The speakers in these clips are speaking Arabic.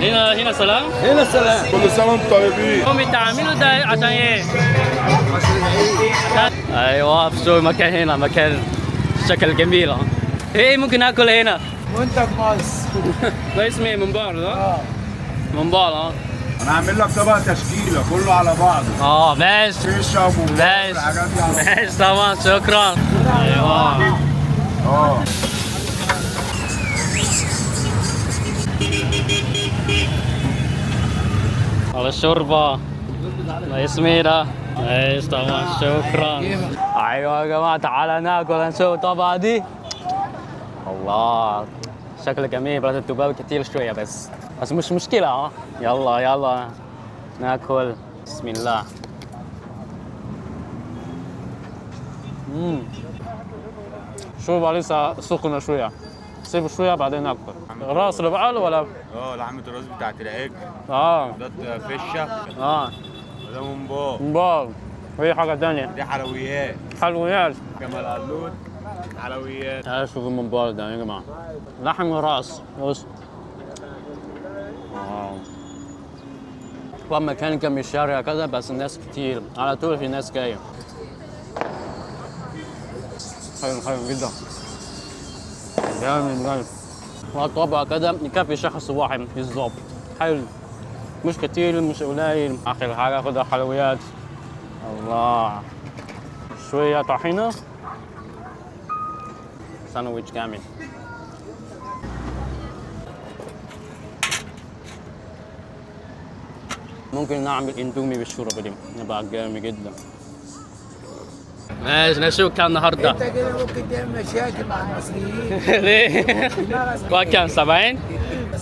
هنا سلام. هنا السلام. كل سنة وانتم طيبين. هم بتعملوا ده عشان ايه؟ ايوه شو المكان هنا مكان شكل جميل. ايه ممكن اكل هنا؟ وانت بمصر. ده اسمه ممبار ده؟ ممبار. انا هعمل لك طبق تشكيلة كله على بعضه. ماشي فيشة وممبار ماشي والحاجات دي على بعض. ماشي طبعا شكرا. ايوه على الشوربة اسميرة. ماشي طبعا شكرا. ايوه يا جماعة تعالى ناكل نشوف الطبقة دي. الله شكله جميل بس الدبابة كتير شوية بس مش مشكلة. يلا ناكل. بسم الله. شوربة لسه سخنة شوية. سيبه شوية بعدين ناكل. راس لبعض ولا؟ لحمة الراس بتاعت العجل. ده فشة. ده ممبار. ممبار. وهي حاجة تانية. دي حلويات. حلويات. جمال علوت. حلويات. تعالوا شوفوا الممبار ده يا جماعة. لحم وراس. بص. هو مكان كان من الشارع كذا بس الناس كتير على طول في ناس جاية. حلو جدا. جامد. والطبق كده يكفي شخص واحد بالظبط. حلو. مش كتير مش قليل. آخر حاجة خدها حلويات. الله. شوية طحينة. ساندويتش جامد. ممكن نعمل اندومي بالشوربة دي يبقى جامد جدا. ماشي نشوف كام النهارده. انت كده ممكن تعمل مشاكل مع المصريين. ليه؟ كام 70؟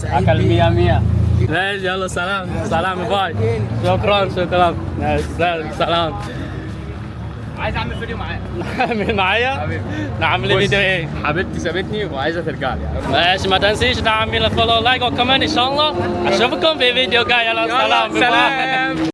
اكل 100. ماشي يلا سلام باي. شكرا. سلام. عايز اعمل فيديو معاك. اعمل معايا؟ نعمل فيديو ايه؟ حبيبتي سابتني وعايزه ترجع لي. ماشي ما تنسيش تعمل فولو لايك وكمان ان شاء الله اشوفكم في فيديو جاي. يلا سلام.